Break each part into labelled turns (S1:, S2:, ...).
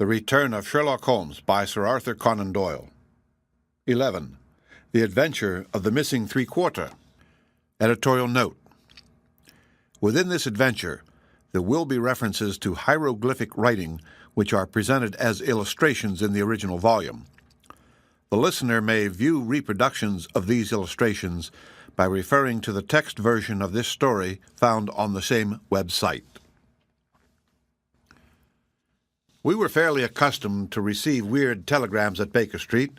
S1: The Return of Sherlock Holmes by Sir Arthur Conan Doyle. 11. The Adventure of the Missing Three-Quarter. Editorial Note. Within this adventure, there will be references to hieroglyphic writing which are presented as illustrations in the original volume. The listener may view reproductions of these illustrations by referring to the text version of this story found on the same website. We were fairly accustomed to receive weird telegrams at Baker Street,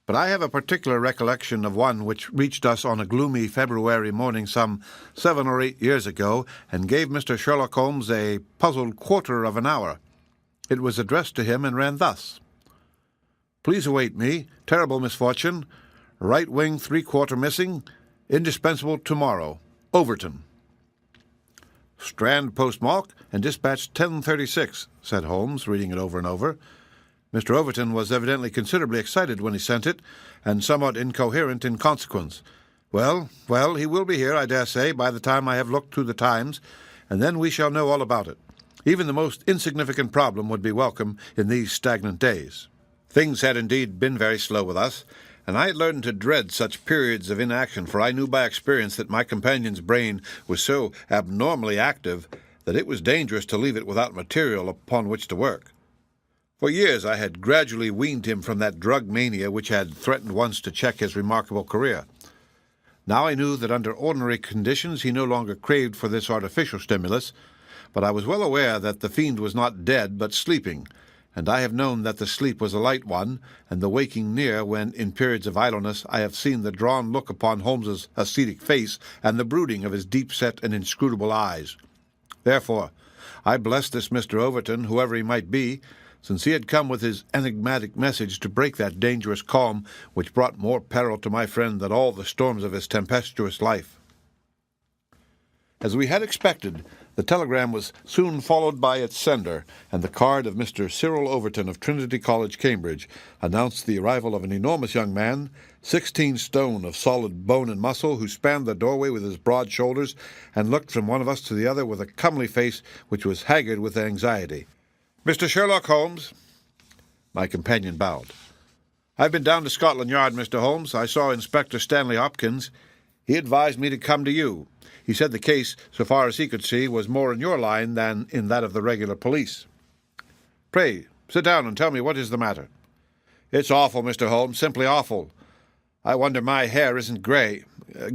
S1: but I have a particular recollection of one which reached us on a gloomy February morning some 7 or 8 years ago and gave Mr. Sherlock Holmes a puzzled quarter of an hour. It was addressed to him and ran thus: "Please await me. Terrible misfortune. Right wing three-quarter missing. Indispensable tomorrow. Overton." "Strand postmark and dispatched 10:36, said Holmes, reading it over and over. Mr. Overton was evidently considerably excited when he sent it, and somewhat incoherent in consequence. Well, he will be here, I dare say, by the time I have looked through the Times, and then we shall know all about it. Even the most insignificant problem would be welcome in these stagnant days." Things had indeed been very slow with us, and I had learned to dread such periods of inaction, for I knew by experience that my companion's brain was so abnormally active that it was dangerous to leave it without material upon which to work. For years I had gradually weaned him from that drug mania which had threatened once to check his remarkable career. Now I knew that under ordinary conditions he no longer craved for this artificial stimulus, but I was well aware that the fiend was not dead but sleeping, and I have known that the sleep was a light one, and the waking near, when, in periods of idleness, I have seen the drawn look upon Holmes's ascetic face and the brooding of his deep-set and inscrutable eyes. Therefore, I blessed this Mr. Overton, whoever he might be, since he had come with his enigmatic message to break that dangerous calm which brought more peril to my friend than all the storms of his tempestuous life. As we had expected, the telegram was soon followed by its sender, and the card of Mr. Cyril Overton of Trinity College, Cambridge, announced the arrival of an enormous young man, 16 stone of solid bone and muscle, who spanned the doorway with his broad shoulders and looked from one of us to the other with a comely face which was haggard with anxiety. "Mr. Sherlock Holmes." My companion bowed. "I've been down to Scotland Yard, Mr. Holmes. I saw Inspector Stanley Hopkins. He advised me to come to you. He said the case, so far as he could see, was more in your line than in that of the regular police." "Pray, sit down and tell me what is the matter." "It's awful, Mr. Holmes, simply awful. I wonder my hair isn't grey.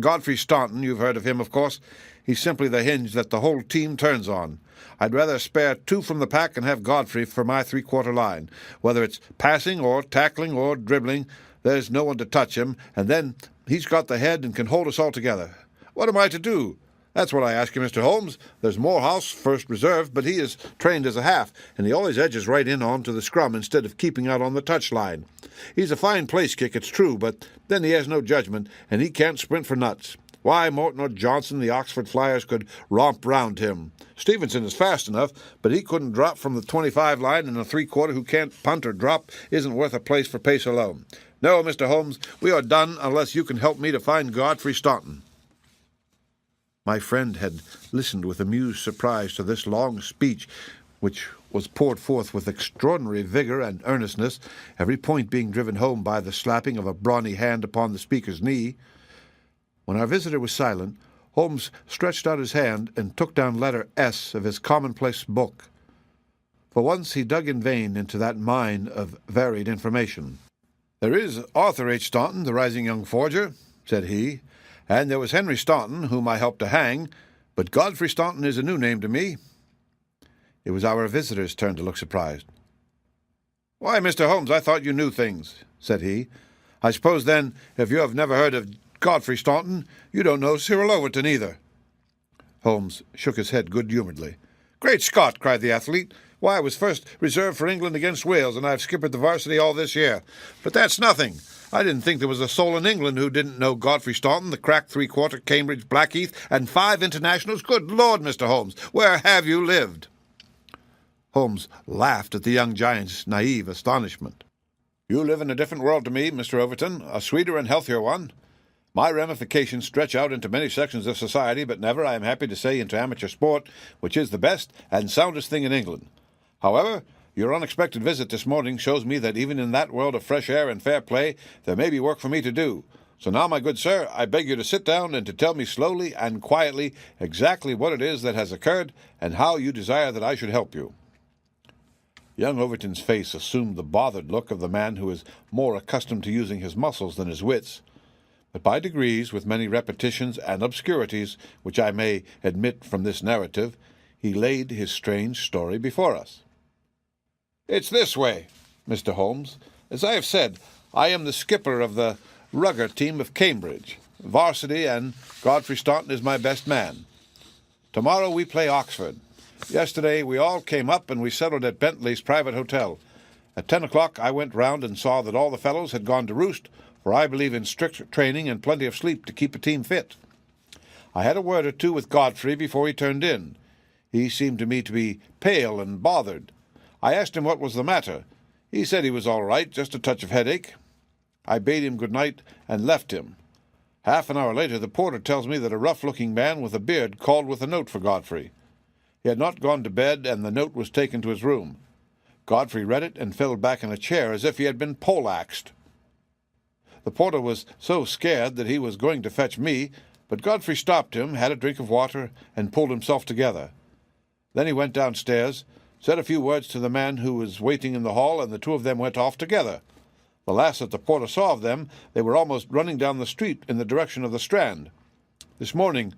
S1: Godfrey Staunton, you've heard of him, of course. He's simply the hinge that the whole team turns on. I'd rather spare 2 from the pack and have Godfrey for my three-quarter line. Whether it's passing or tackling or dribbling, there's no one to touch him, and then he's got the head and can hold us all together. What am I to do? That's what I ask you, Mr. Holmes. There's Morehouse, first reserve, but he is trained as a half, and he always edges right in on to the scrum instead of keeping out on the touch line. He's a fine place kick, it's true, but then he has no judgment, and he can't sprint for nuts. Why, Morton or Johnson, the Oxford Flyers, could romp round him. Stevenson is fast enough, but he couldn't drop from the 25 line, and a three-quarter who can't punt or drop isn't worth a place for pace alone. No, Mr. Holmes, we are done unless you can help me to find Godfrey Staunton." My friend had listened with amused surprise to this long speech, which was poured forth with extraordinary vigor and earnestness, every point being driven home by the slapping of a brawny hand upon the speaker's knee. When our visitor was silent, Holmes stretched out his hand and took down letter S of his commonplace book. For once he dug in vain into that mine of varied information. "There is Arthur H. Staunton, the rising young forger," said he, "and there was Henry Staunton, whom I helped to hang, but Godfrey Staunton is a new name to me." It was our visitor's turn to look surprised. "Why, Mr. Holmes, I thought you knew things," said he. "I suppose, then, if you have never heard of Godfrey Staunton, you don't know Cyril Overton either." Holmes shook his head good-humouredly. "Great Scott!" cried the athlete. "Why, I was first reserve for England against Wales, and I've skippered the varsity all this year. But that's nothing. I didn't think there was a soul in England who didn't know Godfrey Staunton, the crack three-quarter, Cambridge, Blackheath, and 5 internationals. Good Lord, Mr. Holmes, where have you lived?" Holmes laughed at the young giant's naive astonishment. "You live in a different world to me, Mr. Overton, a sweeter and healthier one. My ramifications stretch out into many sections of society, but never, I am happy to say, into amateur sport, which is the best and soundest thing in England. However, Your unexpected visit this morning shows me that even in that world of fresh air and fair play, there may be work for me to do. So now, my good sir, I beg you to sit down and to tell me slowly and quietly exactly what it is that has occurred and how you desire that I should help you." Young Overton's face assumed the bothered look of the man who is more accustomed to using his muscles than his wits. But by degrees, with many repetitions and obscurities, which I may admit from this narrative, he laid his strange story before us. "It's this way, Mr. Holmes. As I have said, I am the skipper of the rugger team of Cambridge, varsity, and Godfrey Staunton is my best man. Tomorrow we play Oxford. Yesterday we all came up and we settled at Bentley's private hotel. At 10 o'clock I went round and saw that all the fellows had gone to roost, for I believe in strict training and plenty of sleep to keep a team fit. I had a word or two with Godfrey before he turned in. He seemed to me to be pale and bothered. I asked him what was the matter. He said he was all right, just a touch of headache. I bade him good night and left him. Half an hour later the porter tells me that a rough-looking man with a beard called with a note for Godfrey. He had not gone to bed, and the note was taken to his room. Godfrey read it and fell back in a chair as if he had been poleaxed. The porter was so scared that he was going to fetch me, but Godfrey stopped him, had a drink of water, and pulled himself together. Then he went downstairs, said a few words to the man who was waiting in the hall, and the two of them went off together. The last that the porter saw of them, they were almost running down the street in the direction of the Strand. This morning,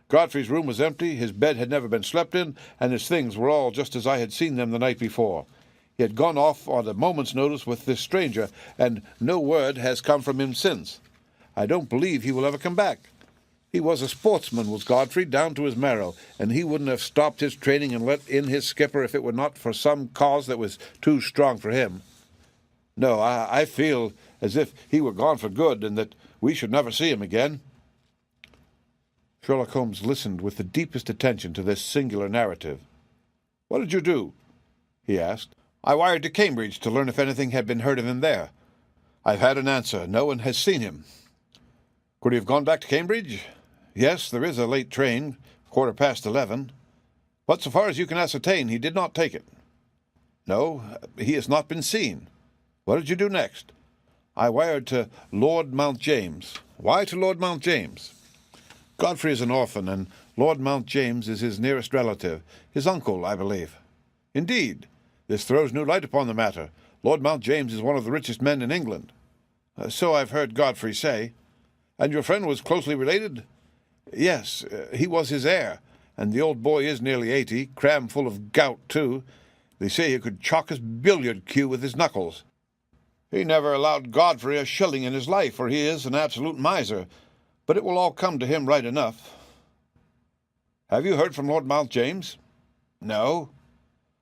S1: Godfrey's room was empty, his bed had never been slept in, and his things were all just as I had seen them the night before. He had gone off on a moment's notice with this stranger, and no word has come from him since. I don't believe he will ever come back. He was a sportsman, was Godfrey, down to his marrow, and he wouldn't have stopped his training and let in his skipper if it were not for some cause that was too strong for him. No, I feel as if he were gone for good, and that we should never see him again." Sherlock Holmes listened with the deepest attention to this singular narrative. "What did you do?" he asked. "I wired to Cambridge to learn if anything had been heard of him there. I've had an answer. No one has seen him." "Could he have gone back to Cambridge?" "Yes, there is a late train, 11:15. But so far as you can ascertain, he did not take it." "No, he has not been seen." "What did you do next?" "I wired to Lord Mount James." "Why to Lord Mount James?" "Godfrey is an orphan, and Lord Mount James is his nearest relative, his uncle, I believe." "Indeed? This throws new light upon the matter. Lord Mount James is one of the richest men in England." "So I've heard Godfrey say." "And your friend was closely related?" "Yes, he was his heir, and the old boy is nearly 80, cram full of gout, too. They say he could chalk his billiard cue with his knuckles." "He never allowed Godfrey a shilling in his life, for he is an absolute miser. But it will all come to him right enough." "Have you heard from Lord Mount James?" "No."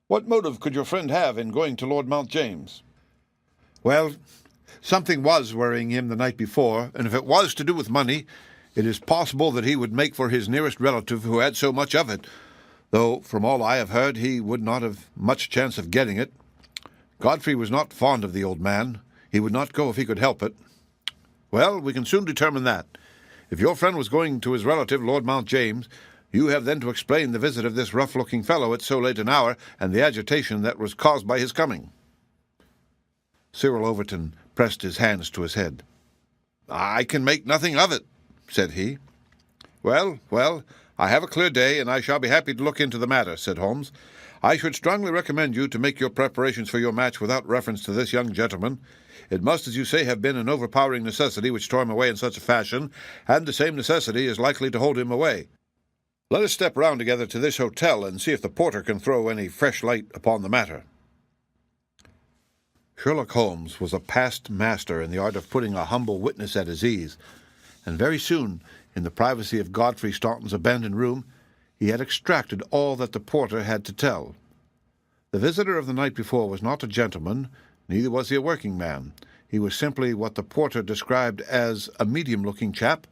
S1: "What motive could your friend have in going to Lord Mount James?" "Well, something was worrying him the night before, and if it was to do with money, it is possible that he would make for his nearest relative who had so much of it, though, from all I have heard, he would not have much chance of getting it. Godfrey was not fond of the old man. He would not go if he could help it." "Well, we can soon determine that. If your friend was going to his relative, Lord Mount James, you have then to explain the visit of this rough-looking fellow at so late an hour, and the agitation that was caused by his coming." Cyril Overton pressed his hands to his head. "I can make nothing of it," said he. Well, I have a clear day, and I shall be happy to look into the matter," said Holmes. "I should strongly recommend you to make your preparations for your match without reference to this young gentleman. It must, as you say, have been an overpowering necessity which tore him away in such a fashion, and the same necessity is likely to hold him away. Let us step round together to this hotel and see if the porter can throw any fresh light upon the matter." Sherlock Holmes was a past master in the art of putting a humble witness at his ease, and very soon, in the privacy of Godfrey Staunton's abandoned room, he had extracted all that the porter had to tell. The visitor of the night before was not a gentleman, neither was he a working man. He was simply what the porter described as a medium-looking chap,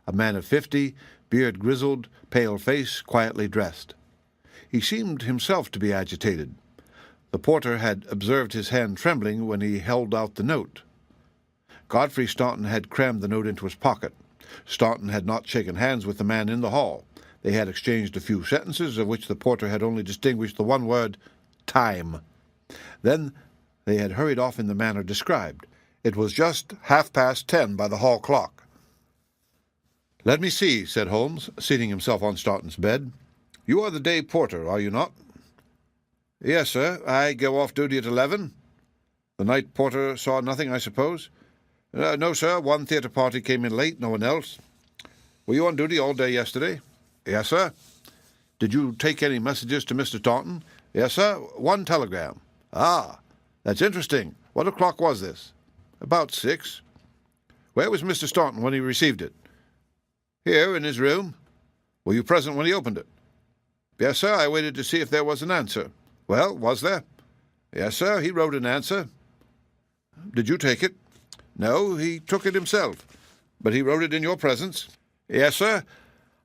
S1: a man of 50, beard grizzled, pale face, quietly dressed. He seemed himself to be agitated. The porter had observed his hand trembling when he held out the note. Godfrey Staunton had crammed the note into his pocket. Staunton had not shaken hands with the man in the hall. They had exchanged a few sentences, of which the porter had only distinguished the one word, "time." Then they had hurried off in the manner described. It was just 10:30 by the hall clock. "Let me see," said Holmes, seating himself on Staunton's bed. "You are the day porter, are you not?" "Yes, sir. I go off duty at 11. The night porter saw nothing, I suppose?" "No, sir. One theatre party came in late, no one else." "Were you on duty all day yesterday?" "Yes, sir." "Did you take any messages to Mr. Staunton?" "Yes, sir. One telegram." "Ah, that's interesting. What o'clock was this?" "About 6. "Where was Mr. Staunton when he received it?" "Here, in his room." "Were you present when he opened it?" "Yes, sir. I waited to see if there was an answer." "Well, was there?" "Yes, sir. He wrote an answer." "Did you take it?" "No, he took it himself." "But he wrote it in your presence?" "Yes, sir.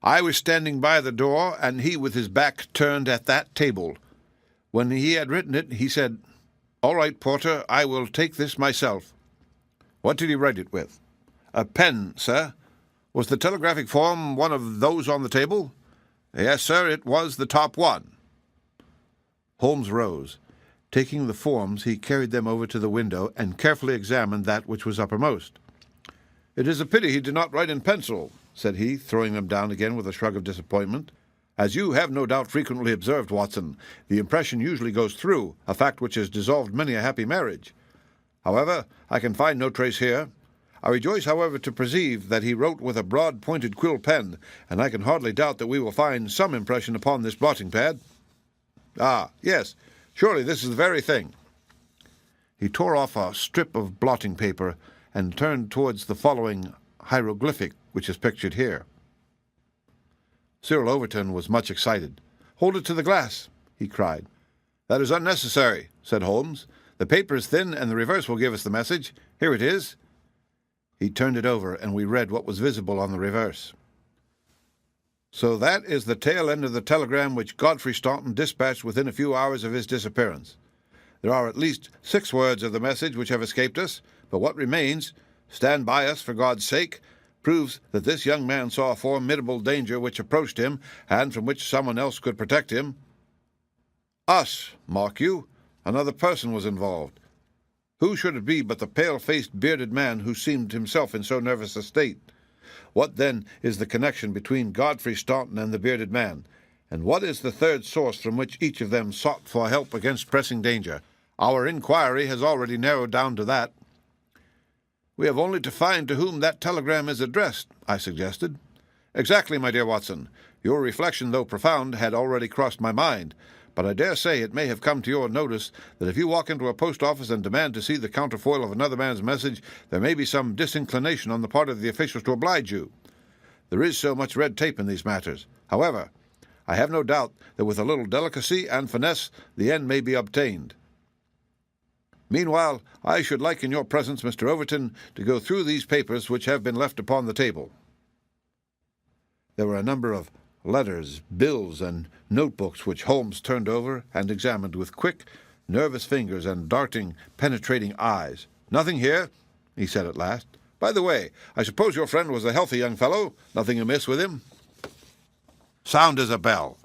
S1: I was standing by the door, and he with his back turned at that table. When he had written it, he said, 'All right, porter, I will take this myself.'" "What did he write it with?" "A pen, sir." "Was the telegraphic form one of those on the table?" "Yes, sir, it was the top one." Holmes rose. Taking the forms, he carried them over to the window and carefully examined that which was uppermost. "It is a pity he did not write in pencil," said he, throwing them down again with a shrug of disappointment. "As you have no doubt frequently observed, Watson, the impression usually goes through, a fact which has dissolved many a happy marriage. However, I can find no trace here. I rejoice, however, to perceive that he wrote with a broad-pointed quill pen, and I can hardly doubt that we will find some impression upon this blotting-pad. Ah, yes, surely this is the very thing." He tore off a strip of blotting paper and turned towards the following hieroglyphic, which is pictured here. Cyril Overton was much excited. "Hold it to the glass," he cried. "That is unnecessary," said Holmes. "The paper is thin, and the reverse will give us the message. Here it is." He turned it over, and we read what was visible on the reverse. "So that is the tail end of the telegram which Godfrey Staunton dispatched within a few hours of his disappearance. There are at least 6 words of the message which have escaped us, but what remains, 'Stand by us, for God's sake,' proves that this young man saw a formidable danger which approached him, and from which someone else could protect him. Us, mark you. Another person was involved. Who should it be but the pale-faced, bearded man who seemed himself in so nervous a state? What, then, is the connection between Godfrey Staunton and the bearded man? And what is the third source from which each of them sought for help against pressing danger? Our inquiry has already narrowed down to that." "We have only to find to whom that telegram is addressed," I suggested. "Exactly, my dear Watson. Your reflection, though profound, had already crossed my mind. But I dare say it may have come to your notice that if you walk into a post-office and demand to see the counterfoil of another man's message, there may be some disinclination on the part of the officials to oblige you. There is so much red tape in these matters. However, I have no doubt that with a little delicacy and finesse the end may be obtained. Meanwhile, I should like in your presence, Mr. Overton, to go through these papers which have been left upon the table." There were a number of letters, bills, and notebooks which Holmes turned over and examined with quick, nervous fingers and darting, penetrating eyes. "Nothing here," he said at last. "By the way, I suppose your friend was a healthy young fellow? Nothing amiss with him?" "Sound as a bell.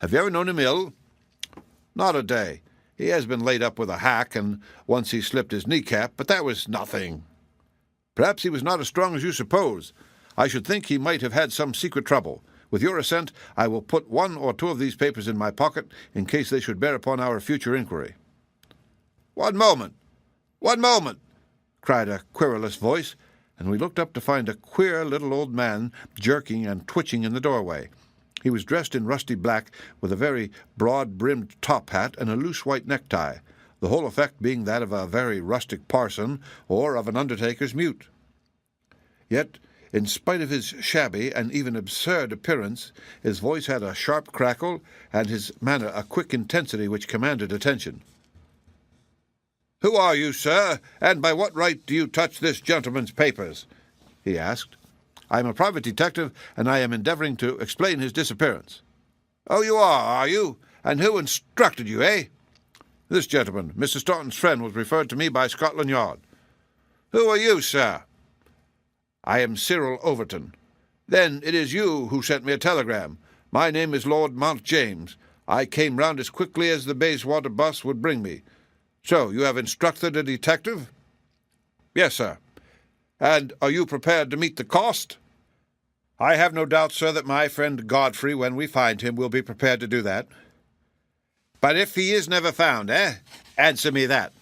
S1: Have you ever known him ill?" "Not a day. He has been laid up with a hack, and once he slipped his kneecap, but that was nothing." "Perhaps he was not as strong as you suppose. I should think he might have had some secret trouble. With your assent, I will put 1 or 2 of these papers in my pocket in case they should bear upon our future inquiry." "One moment! One moment!" cried a querulous voice, and we looked up to find a queer little old man jerking and twitching in the doorway. He was dressed in rusty black, with a very broad-brimmed top hat and a loose white necktie, the whole effect being that of a very rustic parson or of an undertaker's mute. Yet, in spite of his shabby and even absurd appearance, his voice had a sharp crackle, and his manner a quick intensity which commanded attention. "Who are you, sir, and by what right do you touch this gentleman's papers?" he asked. "I am a private detective, and I am endeavoring to explain his disappearance." "Oh, you are you? And who instructed you, eh?" "This gentleman, Mr. Staunton's friend, was referred to me by Scotland Yard." "Who are you, sir?" "I am Cyril Overton." "Then it is you who sent me a telegram. My name is Lord Mount James. I came round as quickly as the Bayswater bus would bring me. So, you have instructed a detective? Yes, sir. And are you prepared to meet the cost? I have no doubt, sir, that my friend Godfrey, when we find him, will be prepared to do that. But if he is never found, Answer me that.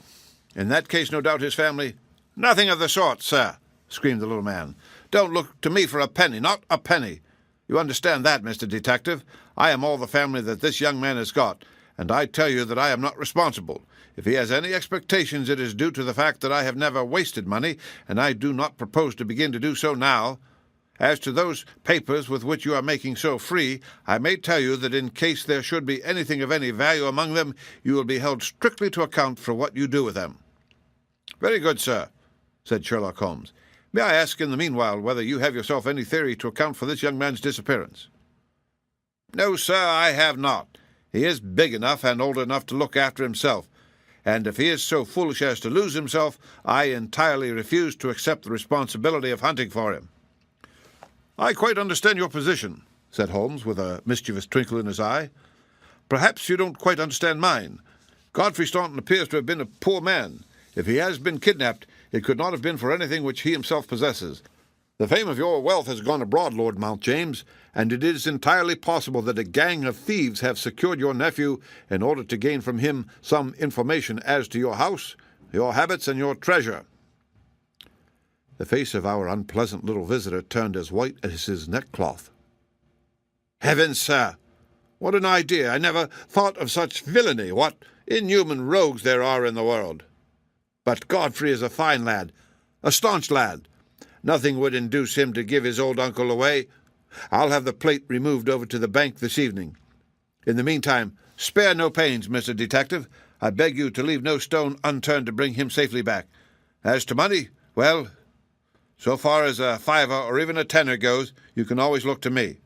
S1: In that case, no doubt his family— Nothing of the sort, sir, screamed the little man. Don't look to me for a penny, not a penny. You understand that, Mr. Detective? I am all the family that this young man has got, and I tell you that I am not responsible. If he has any expectations, it is due to the fact that I have never wasted money, and I do not propose to begin to do so now. As to those papers with which you are making so free, I may tell you that in case there should be anything of any value among them, you will be held strictly to account for what you do with them. Very good, sir, said Sherlock Holmes. May I ask in the meanwhile whether you have yourself any theory to account for this young man's disappearance? No, sir, I have not. He is big enough and old enough to look after himself, and if he is so foolish as to lose himself, I entirely refuse to accept the responsibility of hunting for him. I quite understand your position, said Holmes, with a mischievous twinkle in his eye. Perhaps you don't quite understand mine. Godfrey Staunton appears to have been a poor man. If he has been kidnapped, it could not have been for anything which he himself possesses. The fame of your wealth has gone abroad, Lord Mount James, and it is entirely possible that a gang of thieves have secured your nephew in order to gain from him some information as to your house, your habits, and your treasure. The face of our unpleasant little visitor turned as white as his neckcloth. Heavens, sir! What an idea! I never thought of such villainy. What inhuman rogues there are in the world! But Godfrey is a fine lad, a staunch lad. Nothing would induce him to give his old uncle away. I'll have the plate removed over to the bank this evening. In the meantime, spare no pains, Mr. Detective. I beg you to leave no stone unturned to bring him safely back. As to money, well, so far as a fiver or even a tenner goes, you can always look to me.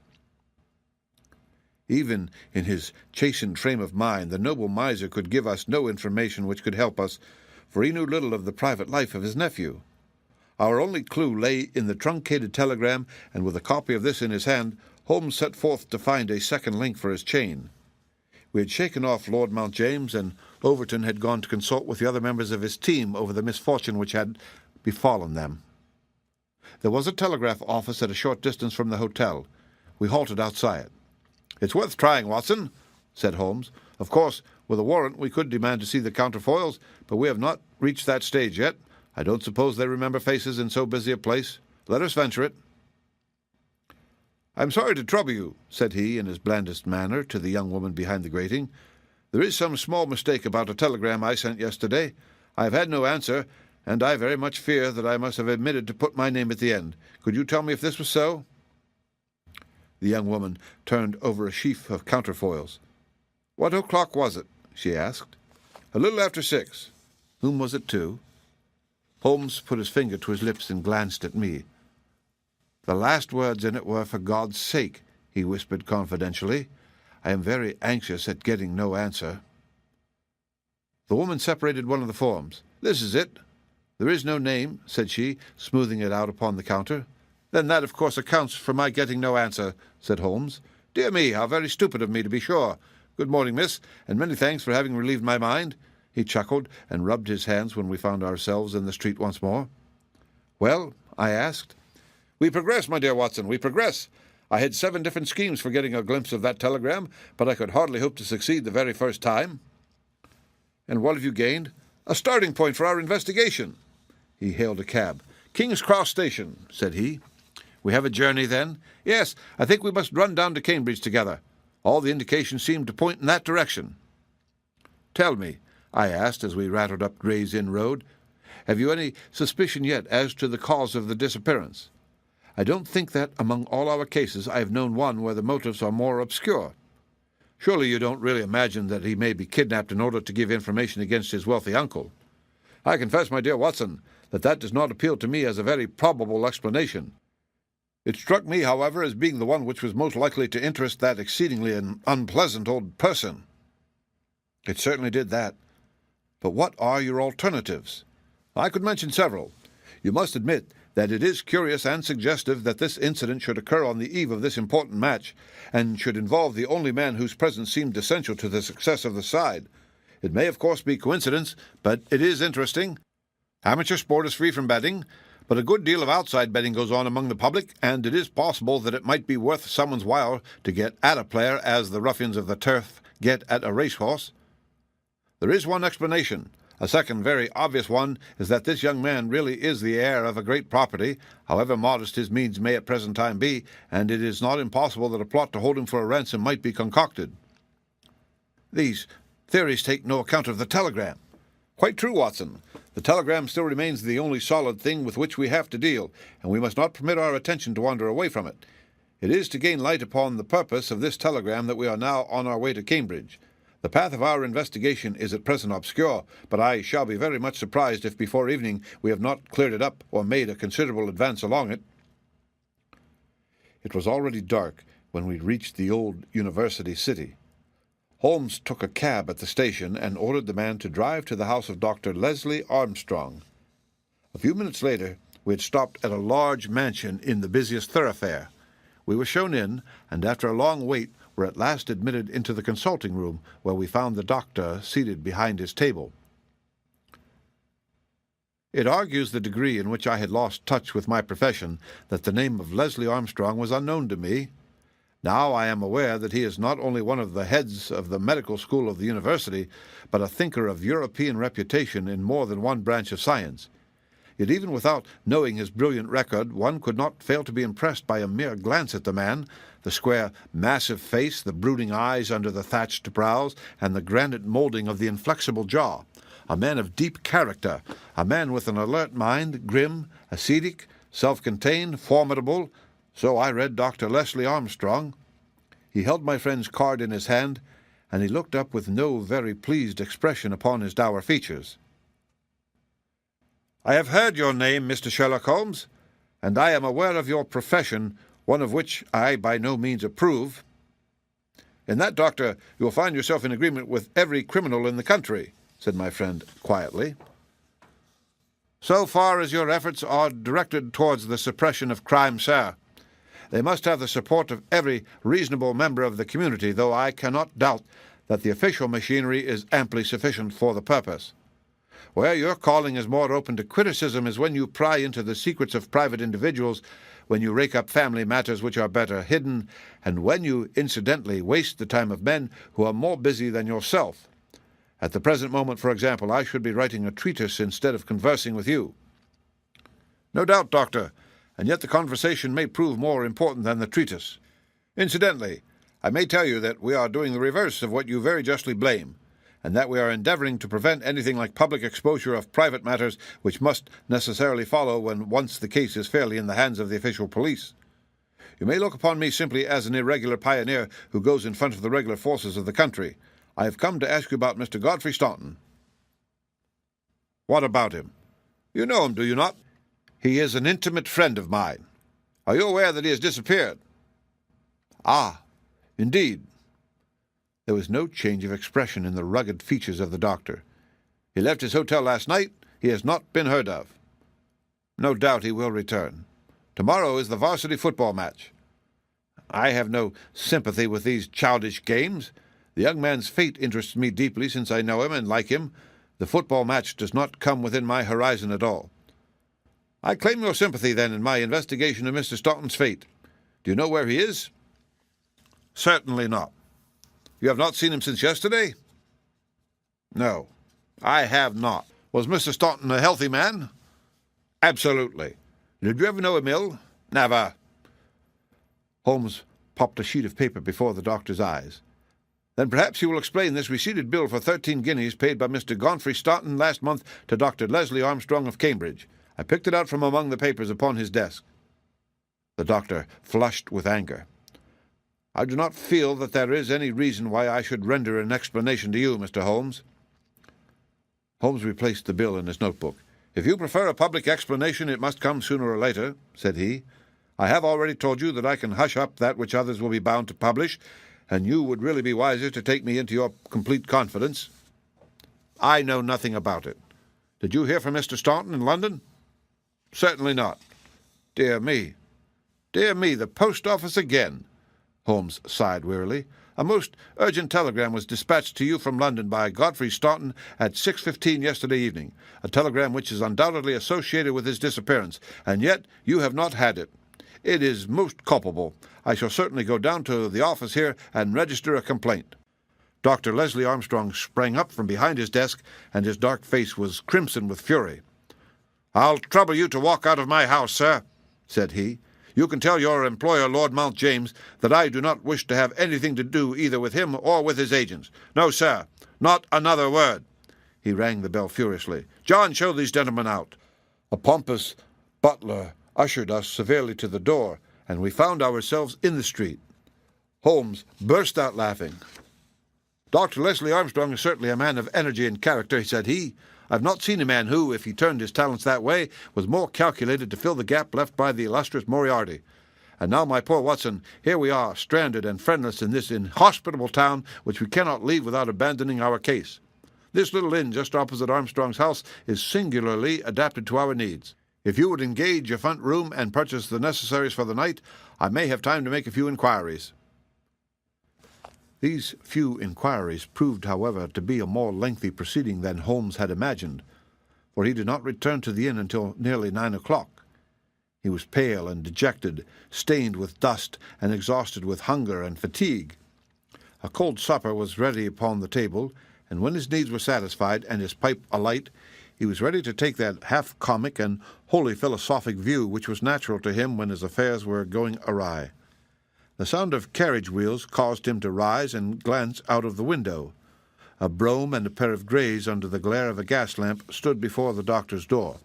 S1: Even in his chastened frame of mind, the noble miser could give us no information which could help us, for he knew little of the private life of his nephew. Our only clue lay in the truncated telegram, and with a copy of this in his hand, Holmes set forth to find a second link for his chain. We had shaken off Lord Mount James, and Overton had gone to consult with the other members of his team over the misfortune which had befallen them. There was a telegraph office at a short distance from the hotel. We halted outside. "It's worth trying, Watson," said Holmes. "Of course, with a warrant we could demand to see the counterfoils, but we have not reached that stage yet. I don't suppose they remember faces in so busy a place. Let us venture it." "I'm sorry to trouble you," said he in his blandest manner to the young woman behind the grating. "There is some small mistake about a telegram I sent yesterday. I have had no answer, and I very much fear that I must have omitted to put my name at the end. Could you tell me if this was so?" The young woman turned over a sheaf of counterfoils. "What o'clock was it?" she asked. "A little after 6. Whom was it to?" Holmes put his finger to his lips and glanced at me. "The last words in it were, 'For God's sake,'" he whispered confidentially. "I am very anxious at getting no answer." The woman separated one of the forms. "This is it. There is no name," said she, smoothing it out upon the counter. "Then that, of course, accounts for my getting no answer," said Holmes. "Dear me, how very stupid of me, to be sure. Good morning, miss, and many thanks for having relieved my mind." He chuckled and rubbed his hands when we found ourselves in the street once more. "Well?" I asked. "We progress, my dear Watson, we progress. I had 7 different schemes for getting a glimpse of that telegram, but I could hardly hope to succeed the very first time." "And what have you gained?" "A starting point for our investigation." He hailed a cab. "King's Cross Station," said he. "We have a journey, then?" "Yes, I think we must run down to Cambridge together. All the indications seem to point in that direction." "Tell me," I asked as we rattled up Gray's Inn Road, "have you any suspicion yet as to the cause of the disappearance? I don't think that, among all our cases, I have known one where the motives are more obscure. Surely you don't really imagine that he may be kidnapped in order to give information against his wealthy uncle?" "I confess, my dear Watson, that does not appeal to me as a very probable explanation. It struck me, however, as being the one which was most likely to interest that exceedingly unpleasant old person." "It certainly did that. But what are your alternatives?" "I could mention several. You must admit that it is curious and suggestive that this incident should occur on the eve of this important match, and should involve the only man whose presence seemed essential to the success of the side. It may, of course, be coincidence, but it is interesting. Amateur sport is free from betting, but a good deal of outside betting goes on among the public, and it is possible that it might be worth someone's while to get at a player as the ruffians of the turf get at a racehorse. There is one explanation. A second very obvious one is that this young man really is the heir of a great property, however modest his means may at present time be, and it is not impossible that a plot to hold him for a ransom might be concocted. These theories take no account of the telegram. Quite true, Watson. The telegram still remains the only solid thing with which we have to deal, and we must not permit our attention to wander away from it. It is to gain light upon the purpose of this telegram that we are now on our way to Cambridge. The path of our investigation is at present obscure, but I shall be very much surprised if before evening we have not cleared it up or made a considerable advance along it. It was already dark when we reached the old university city. Holmes took a cab at the station and ordered the man to drive to the house of Dr. Leslie Armstrong. A few minutes later, we had stopped at a large mansion in the busiest thoroughfare. We were shown in, and after a long wait, were at last admitted into the consulting room, where we found the doctor seated behind his table. It argues the degree in which I had lost touch with my profession that the name of Leslie Armstrong was unknown to me. Now I am aware that he is not only one of the heads of the medical school of the university, but a thinker of European reputation in more than one branch of science. Yet even without knowing his brilliant record, one could not fail to be impressed by a mere glance at the man, the square, massive face, the brooding eyes under the thatched brows, and the granite moulding of the inflexible jaw. A man of deep character, a man with an alert mind, grim, ascetic, self-contained, formidable. So I read Dr. Leslie Armstrong. He held my friend's card in his hand, and he looked up with no very pleased expression upon his dour features. "I have heard your name, Mr. Sherlock Holmes, and I am aware of your profession, one of which I by no means approve. In that, Doctor, you will find yourself in agreement with every criminal in the country," said my friend quietly. "So far as your efforts are directed towards the suppression of crime, sir. They must have the support of every reasonable member of the community, though I cannot doubt that the official machinery is amply sufficient for the purpose. Where your calling is more open to criticism is when you pry into the secrets of private individuals, when you rake up family matters which are better hidden, and when you incidentally waste the time of men who are more busy than yourself. At the present moment, for example, I should be writing a treatise instead of conversing with you." "No doubt, Doctor, and yet the conversation may prove more important than the treatise. Incidentally, I may tell you that we are doing the reverse of what you very justly blame, and that we are endeavoring to prevent anything like public exposure of private matters which must necessarily follow when once the case is fairly in the hands of the official police. You may look upon me simply as an irregular pioneer who goes in front of the regular forces of the country. I have come to ask you about Mr. Godfrey Staunton." "What about him?" "You know him, do you not?" "He is an intimate friend of mine." "Are you aware that he has disappeared?" "Ah, indeed." There was no change of expression in the rugged features of the doctor. "He left his hotel last night. He has not been heard of." "No doubt he will return. Tomorrow is the varsity football match." "I have no sympathy with these childish games. The young man's fate interests me deeply, since I know him and like him. The football match does not come within my horizon at all." "I claim your sympathy, then, in my investigation of Mr. Staunton's fate. Do you know where he is?" "Certainly not." "You have not seen him since yesterday?" "No, I have not." "Was Mr. Staunton a healthy man?" "Absolutely." "Did you ever know him ill?" "Never." Holmes popped a sheet of paper before the doctor's eyes. "Then perhaps you will explain this receipted bill for 13 guineas paid by Mr. Godfrey Staunton last month to Dr. Leslie Armstrong of Cambridge. I picked it out from among the papers upon his desk." The doctor flushed with anger. "I do not feel that there is any reason why I should render an explanation to you, Mr. Holmes." Holmes replaced the bill in his notebook. "If you prefer a public explanation, it must come sooner or later," said he. "I have already told you that I can hush up that which others will be bound to publish, and you would really be wiser to take me into your complete confidence." "I know nothing about it." "Did you hear from Mr. Staunton in London?" "Certainly not." Dear me, the post office again." Holmes sighed wearily. A most urgent telegram was dispatched to you from London by Godfrey Staunton at 6:15 yesterday evening, a telegram which is undoubtedly associated with his disappearance, and yet you have not had it. It is most culpable. I shall certainly go down to the office here and register a complaint." Dr. Leslie Armstrong sprang up from behind his desk, and his dark face was crimson with fury. "I'll trouble you to walk out of my house, sir," said he. "You can tell your employer, Lord Mount James, that I do not wish to have anything to do either with him or with his agents. No, sir, not another word." He rang the bell furiously. "John, show these gentlemen out." A pompous butler ushered us severely to the door, and we found ourselves in the street. Holmes burst out laughing. "Dr. Leslie Armstrong is certainly a man of energy and character," said he. "I've not seen a man who, if he turned his talents that way, was more calculated to fill the gap left by the illustrious Moriarty. And now, my poor Watson, here we are, stranded and friendless in this inhospitable town, which we cannot leave without abandoning our case. This little inn just opposite Armstrong's house is singularly adapted to our needs. If you would engage a front room and purchase the necessaries for the night, I may have time to make a few inquiries." These few inquiries proved, however, to be a more lengthy proceeding than Holmes had imagined, for he did not return to the inn until nearly 9 o'clock. He was pale and dejected, stained with dust, and exhausted with hunger and fatigue. A cold supper was ready upon the table, and when his needs were satisfied and his pipe alight, he was ready to take that half-comic and wholly philosophic view which was natural to him when his affairs were going awry. The sound of carriage wheels caused him to rise and glance out of the window. A brougham and a pair of greys under the glare of a gas lamp stood before the doctor's door.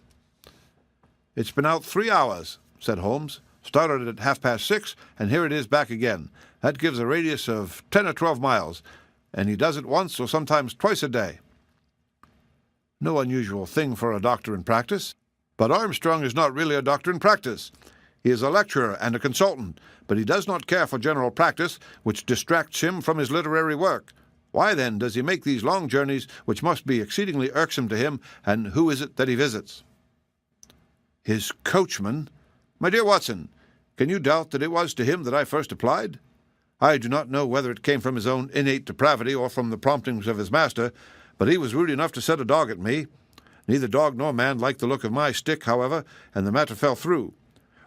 S1: "It's been out 3 hours," said Holmes. "Started at 6:30, and here it is back again. That gives a radius of 10 or 12 miles, and he does it once or sometimes twice a day. No unusual thing for a doctor in practice. But Armstrong is not really a doctor in practice. He is a lecturer and a consultant, but he does not care for general practice, which distracts him from his literary work. Why, then, does he make these long journeys, which must be exceedingly irksome to him, and who is it that he visits?" "His coachman? My dear Watson, can you doubt that it was to him that I first applied? I do not know whether it came from his own innate depravity or from the promptings of his master, but he was rude enough to set a dog at me. Neither dog nor man liked the look of my stick, however, and the matter fell through.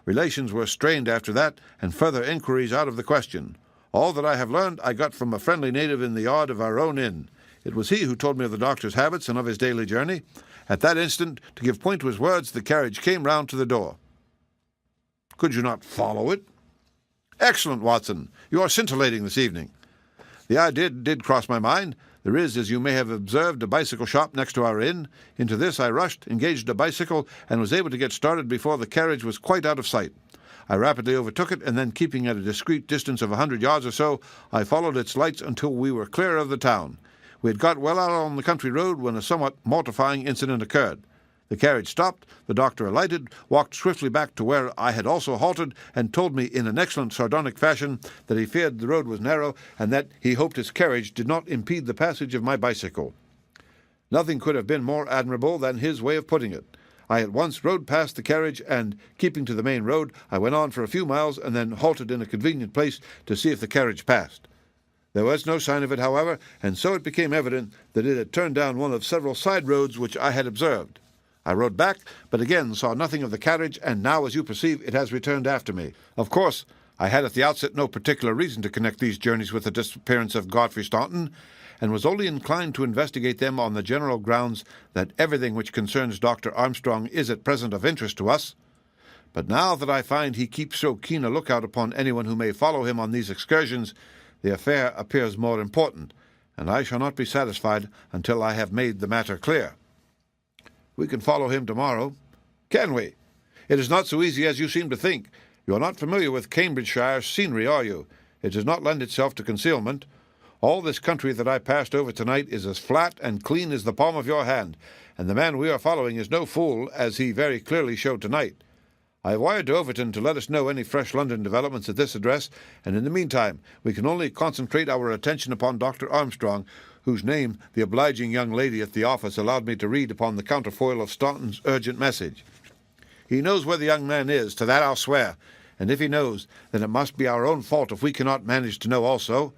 S1: Relations were strained after that, and further inquiries out of the question. All that I have learned I got from a friendly native in the yard of our own inn. It was he who told me of the doctor's habits and of his daily journey. At that instant, to give point to his words, the carriage came round to the door." "Could you not follow it?" "Excellent, Watson. You are scintillating this evening. The idea did cross my mind. There is, as you may have observed, a bicycle shop next to our inn. Into this I rushed, engaged a bicycle, and was able to get started before the carriage was quite out of sight. I rapidly overtook it, and then, keeping at a discreet distance of 100 yards or so, I followed its lights until we were clear of the town. We had got well out on the country road when a somewhat mortifying incident occurred. The carriage stopped, the doctor alighted, walked swiftly back to where I had also halted, and told me in an excellent sardonic fashion that he feared the road was narrow, and that he hoped his carriage did not impede the passage of my bicycle. Nothing could have been more admirable than his way of putting it. I at once rode past the carriage, and, keeping to the main road, I went on for a few miles, and then halted in a convenient place to see if the carriage passed. There was no sign of it, however, and so it became evident that it had turned down one of several side roads which I had observed. I rode back, but again saw nothing of the carriage, and now, as you perceive, it has returned after me. Of course, I had at the outset no particular reason to connect these journeys with the disappearance of Godfrey Staunton, and was only inclined to investigate them on the general grounds that everything which concerns Dr. Armstrong is at present of interest to us. But now that I find he keeps so keen a lookout upon anyone who may follow him on these excursions, the affair appears more important, and I shall not be satisfied until I have made the matter clear. We can follow him tomorrow." "Can we? It is not so easy as you seem to think. You are not familiar with Cambridgeshire scenery, are you? It does not lend itself to concealment. All this country that I passed over tonight is as flat and clean as the palm of your hand, and the man we are following is no fool, as he very clearly showed tonight. I have wired to Overton to let us know any fresh London developments at this address, and in the meantime we can only concentrate our attention upon Dr. Armstrong, whose name the obliging young lady at the office allowed me to read upon the counterfoil of Staunton's urgent message. He knows where the young man is, to that I'll swear, and if he knows, then it must be our own fault if we cannot manage to know also.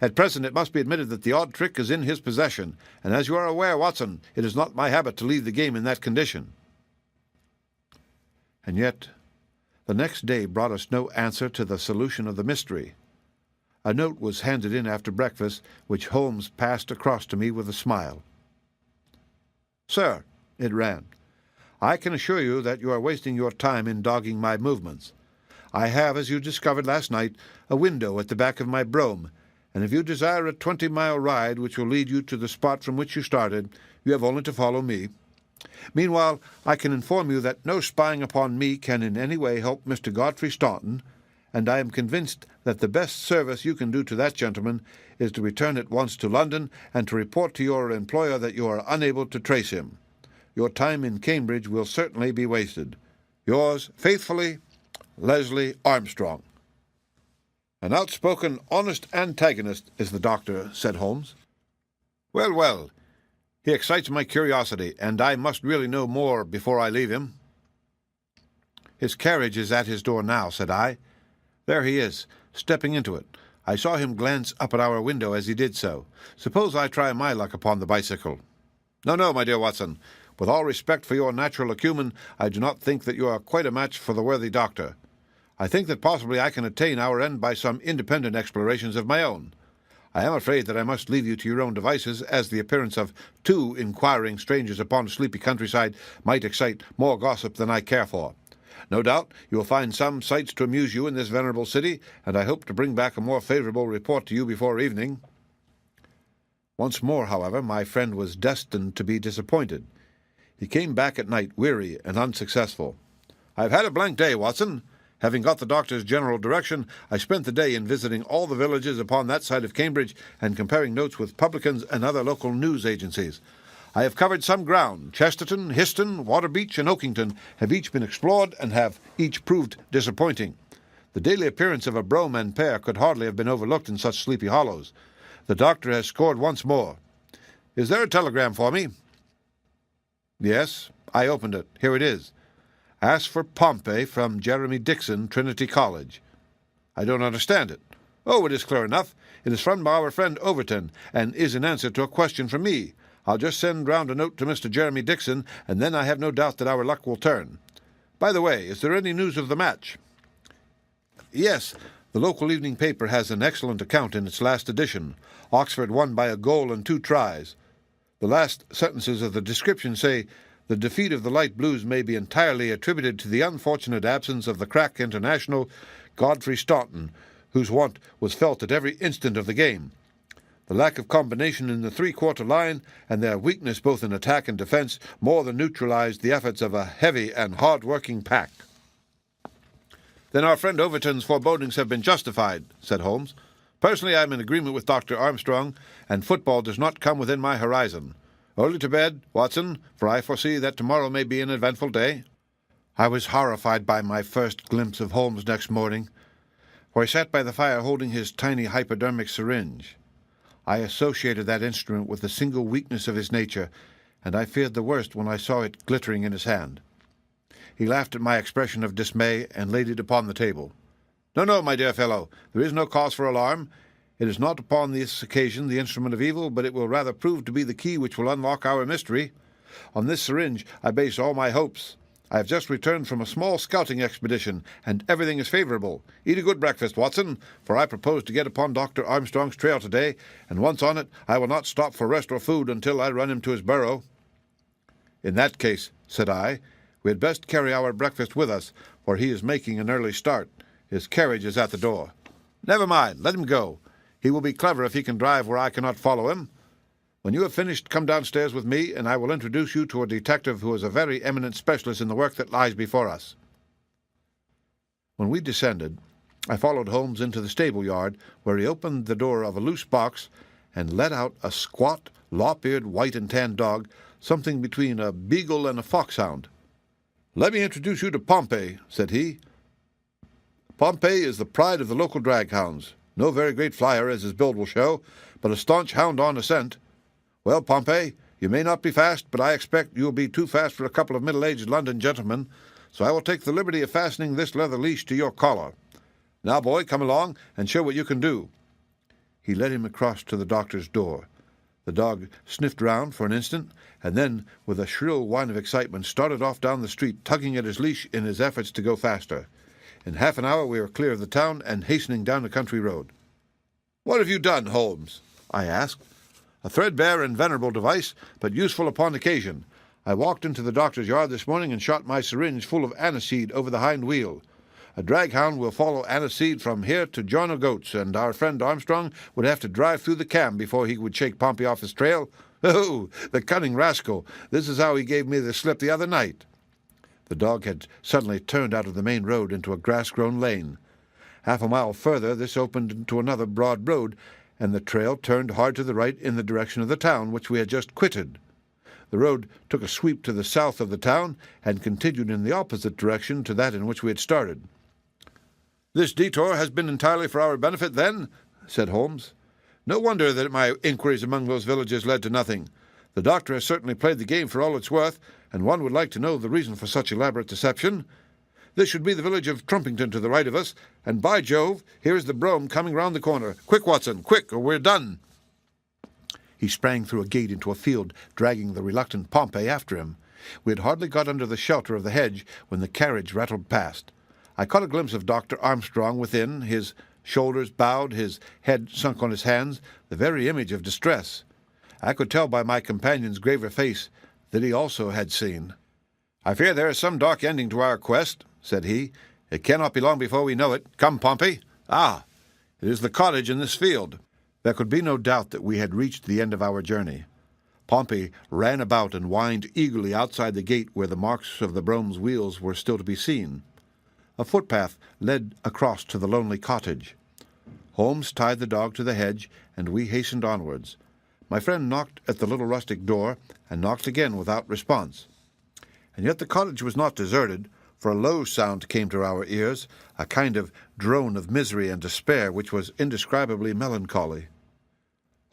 S1: At present it must be admitted that the odd trick is in his possession, and as you are aware, Watson, it is not my habit to leave the game in that condition." And yet the next day brought us no answer to the solution of the mystery. A note was handed in after breakfast, which Holmes passed across to me with a smile. "Sir," it ran, "I can assure you that you are wasting your time in dogging my movements. I have, as you discovered last night, a window at the back of my brougham, and if you desire a 20-mile ride which will lead you to the spot from which you started, you have only to follow me. Meanwhile, I can inform you that no spying upon me can in any way help Mr. Godfrey Staunton, and I am convinced that the best service you can do to that gentleman is to return at once to London and to report to your employer that you are unable to trace him. Your time in Cambridge will certainly be wasted. Yours faithfully, Leslie Armstrong." "An outspoken, honest antagonist is the doctor," said Holmes. "Well, well, he excites my curiosity, and I must really know more before I leave him." "His carriage is at his door now," said I. "There he is, stepping into it. I saw him glance up at our window as he did so. Suppose I try my luck upon the bicycle." "No, no, my dear Watson. With all respect for your natural acumen, I do not think that you are quite a match for the worthy doctor. I think that possibly I can attain our end by some independent explorations of my own. I am afraid that I must leave you to your own devices, as the appearance of two inquiring strangers upon a sleepy countryside might excite more gossip than I care for. No doubt you will find some sights to amuse you in this venerable city, and I hope to bring back a more favourable report to you before evening." Once more, however, my friend was destined to be disappointed. He came back at night weary and unsuccessful. "I have had a blank day, Watson. Having got the doctor's general direction, I spent the day in visiting all the villages upon that side of Cambridge and comparing notes with publicans and other local news agencies. I have covered some ground. Chesterton, Histon, Waterbeach, and Oakington have each been explored and have each proved disappointing. The daily appearance of a brougham and pair could hardly have been overlooked in such sleepy hollows. The doctor has scored once more. Is there a telegram for me?" "Yes, I opened it. Here it is. Ask for Pompey from Jeremy Dixon, Trinity College." "I don't understand it." "Oh, it is clear enough. It is from our friend Overton, and is in answer to a question from me. I'll just send round a note to Mr. Jeremy Dixon, and then I have no doubt that our luck will turn. By the way, is there any news of the match?" "Yes, the local evening paper has an excellent account in its last edition. Oxford won by a goal and 2 tries. The last sentences of the description say, 'The defeat of the Light Blues may be entirely attributed to the unfortunate absence of the crack international Godfrey Staunton, whose want was felt at every instant of the game. The lack of combination in the three-quarter line and their weakness both in attack and defence more than neutralized the efforts of a heavy and hard-working pack.'" "Then our friend Overton's forebodings have been justified," said Holmes. "Personally, I am in agreement with Dr. Armstrong, and football does not come within my horizon. Early to bed, Watson, for I foresee that tomorrow may be an eventful day." I was horrified by my first glimpse of Holmes next morning, for he sat by the fire holding his tiny hypodermic syringe. I associated that instrument with the single weakness of his nature, and I feared the worst when I saw it glittering in his hand. He laughed at my expression of dismay and laid it upon the table. "No, no, my dear fellow, there is no cause for alarm. It is not upon this occasion the instrument of evil, but it will rather prove to be the key which will unlock our mystery. On this syringe I base all my hopes. I have just returned from a small scouting expedition, and everything is favourable. Eat a good breakfast, Watson, for I propose to get upon Dr. Armstrong's trail today, and once on it I will not stop for rest or food until I run him to his burrow." "In that case," said I, "we had best carry our breakfast with us, for he is making an early start. His carriage is at the door." "Never mind, let him go. He will be clever if he can drive where I cannot follow him. When you have finished, come downstairs with me, and I will introduce you to a detective who is a very eminent specialist in the work that lies before us." When we descended, I followed Holmes into the stable-yard, where he opened the door of a loose box and let out a squat, lop-eared white and tan dog, something between a beagle and a foxhound. "Let me introduce you to Pompey," said he. "Pompey is the pride of the local drag-hounds. No very great flyer, as his build will show, but a staunch hound on a scent. Well, Pompey, you may not be fast, but I expect you will be too fast for a couple of middle-aged London gentlemen, so I will take the liberty of fastening this leather leash to your collar. Now, boy, come along and show what you can do." He led him across to the doctor's door. The dog sniffed round for an instant, and then, with a shrill whine of excitement, started off down the street, tugging at his leash in his efforts to go faster. In half an hour we were clear of the town and hastening down a country road. "What have you done, Holmes?" I asked. "A threadbare and venerable device, but useful upon occasion. I walked into the doctor's yard this morning and shot my syringe full of aniseed over the hind wheel. A draghound will follow aniseed from here to John O'Goat's, and our friend Armstrong would have to drive through the cam before he would shake Pompey off his trail. Oh, the cunning rascal! This is how he gave me the slip the other night." The dog had suddenly turned out of the main road into a grass-grown lane. Half a mile further this opened into another broad road, and the trail turned hard to the right in the direction of the town which we had just quitted. The road took a sweep to the south of the town and continued in the opposite direction to that in which we had started. "This detour has been entirely for our benefit, then?" said Holmes. "No wonder that my inquiries among those villages led to nothing. The doctor has certainly played the game for all it's worth, and one would like to know the reason for such elaborate deception. This should be the village of Trumpington to the right of us, and by Jove, here is the brougham coming round the corner. Quick, Watson, quick, or we're done." He sprang through a gate into a field, dragging the reluctant Pompey after him. We had hardly got under the shelter of the hedge when the carriage rattled past. I caught a glimpse of Dr. Armstrong within, his shoulders bowed, his head sunk on his hands, the very image of distress. I could tell by my companion's graver face that he also had seen. "I fear there is some dark ending to our quest," said he. "It cannot be long before we know it. Come, Pompey. Ah, it is the cottage in this field." There could be no doubt that we had reached the end of our journey. Pompey ran about and whined eagerly outside the gate where the marks of the brougham's wheels were still to be seen. A footpath led across to the lonely cottage. Holmes tied the dog to the hedge, and we hastened onwards. My friend knocked at the little rustic door, and knocked again without response. And yet the cottage was not deserted, for a low sound came to our ears, a kind of drone of misery and despair which was indescribably melancholy.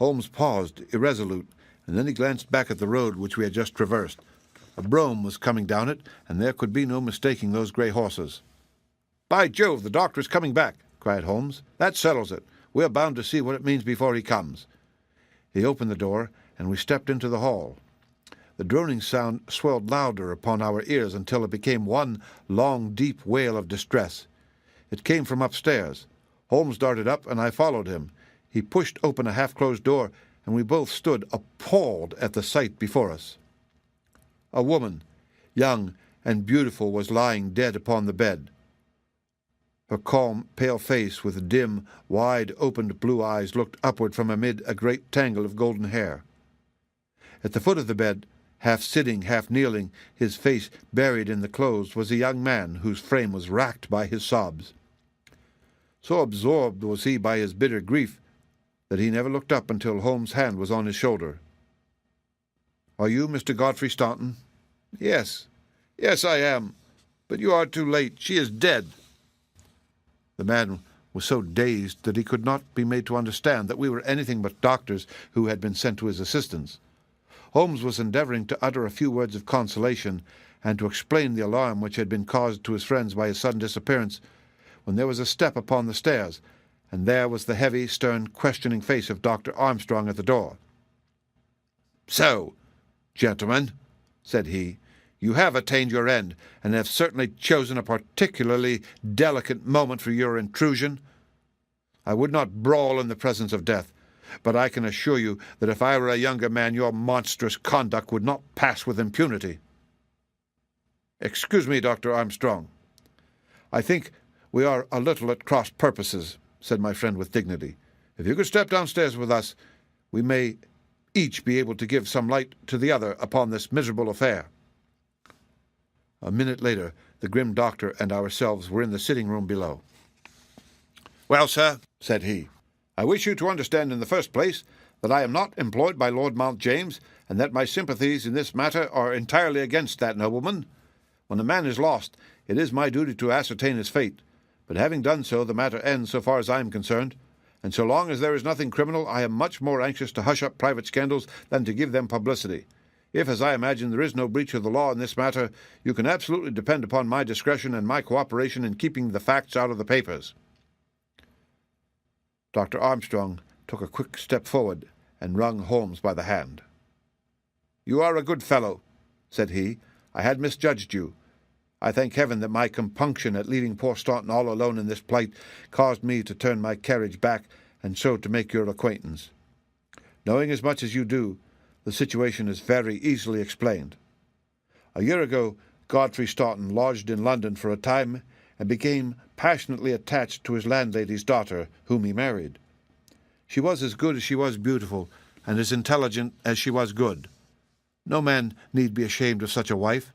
S1: Holmes paused, irresolute, and then he glanced back at the road which we had just traversed. A brougham was coming down it, and there could be no mistaking those grey horses. "By Jove, the doctor is coming back," cried Holmes. "That settles it. We are bound to see what it means before he comes." He opened the door, and we stepped into the hall. The droning sound swelled louder upon our ears until it became one long, deep wail of distress. It came from upstairs. Holmes darted up, and I followed him. He pushed open a half-closed door, and we both stood appalled at the sight before us. A woman, young and beautiful, was lying dead upon the bed. Her calm, pale face, with dim, wide-opened blue eyes, looked upward from amid a great tangle of golden hair. At the foot of the bed, half sitting, half kneeling, his face buried in the clothes, was a young man whose frame was racked by his sobs. So absorbed was he by his bitter grief that he never looked up until Holmes' hand was on his shoulder. "Are you Mr. Godfrey Staunton?" Yes, I am. But you are too late. She is dead." The man was so dazed that he could not be made to understand that we were anything but doctors who had been sent to his assistance. Holmes was endeavoring to utter a few words of consolation and to explain the alarm which had been caused to his friends by his sudden disappearance, when there was a step upon the stairs, and there was the heavy, stern, questioning face of Dr. Armstrong at the door. "So, gentlemen," said he, "you have attained your end, and have certainly chosen a particularly delicate moment for your intrusion. I would not brawl in the presence of death, but I can assure you that if I were a younger man, your monstrous conduct would not pass with impunity." "Excuse me, Dr. Armstrong. I think we are a little at cross purposes," said my friend with dignity. "If you could step downstairs with us, we may each be able to give some light to the other upon this miserable affair." A minute later, the grim doctor and ourselves were in the sitting-room below. "Well, sir," said he, "I wish you to understand in the first place that I am not employed by Lord Mount James, and that my sympathies in this matter are entirely against that nobleman. When a man is lost, it is my duty to ascertain his fate, but having done so, the matter ends so far as I am concerned, and so long as there is nothing criminal, I am much more anxious to hush up private scandals than to give them publicity. If, as I imagine, there is no breach of the law in this matter, you can absolutely depend upon my discretion and my cooperation in keeping the facts out of the papers." Dr. Armstrong took a quick step forward and wrung Holmes by the hand. "You are a good fellow," said he. "I had misjudged you. I thank heaven that my compunction at leaving poor Staunton all alone in this plight caused me to turn my carriage back and so to make your acquaintance. Knowing as much as you do, the situation is very easily explained. A year ago, Godfrey Staunton lodged in London for a time and became passionately attached to his landlady's daughter, whom he married. She was as good as she was beautiful, and as intelligent as she was good. No man need be ashamed of such a wife.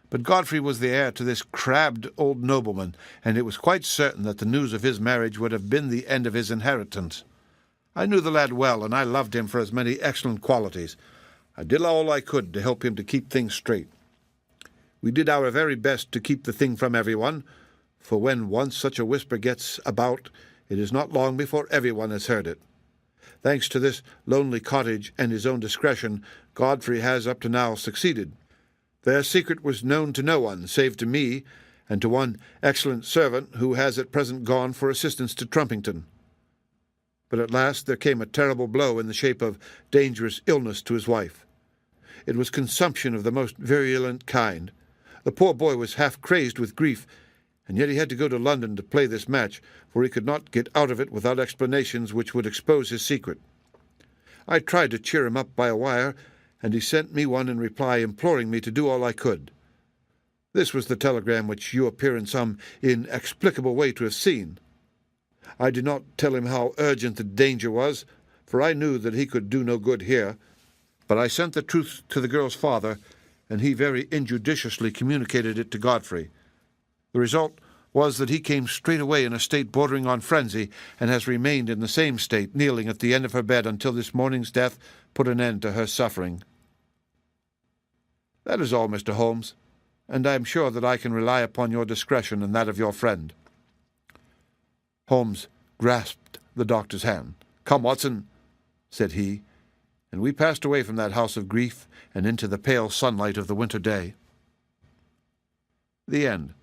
S1: But Godfrey was the heir to this crabbed old nobleman, and it was quite certain that the news of his marriage would have been the end of his inheritance. I knew the lad well, and I loved him for his many excellent qualities. I did all I could to help him to keep things straight. We did our very best to keep the thing from everyone, for when once such a whisper gets about, it is not long before everyone has heard it. Thanks to this lonely cottage and his own discretion, Godfrey has up to now succeeded. Their secret was known to no one, save to me, and to one excellent servant who has at present gone for assistance to Trumpington. But at last there came a terrible blow in the shape of dangerous illness to his wife. It was consumption of the most virulent kind. The poor boy was half crazed with grief, and yet he had to go to London to play this match, for he could not get out of it without explanations which would expose his secret. I tried to cheer him up by a wire, and he sent me one in reply imploring me to do all I could. This was the telegram which you appear in some inexplicable way to have seen. I did not tell him how urgent the danger was, for I knew that he could do no good here, but I sent the truth to the girl's father, and he very injudiciously communicated it to Godfrey. The result was that he came straight away in a state bordering on frenzy, and has remained in the same state, kneeling at the end of her bed until this morning's death put an end to her suffering. That is all, Mr. Holmes, and I am sure that I can rely upon your discretion and that of your friend." Holmes grasped the doctor's hand. "Come, Watson," said he, and we passed away from that house of grief and into the pale sunlight of the winter day. The end.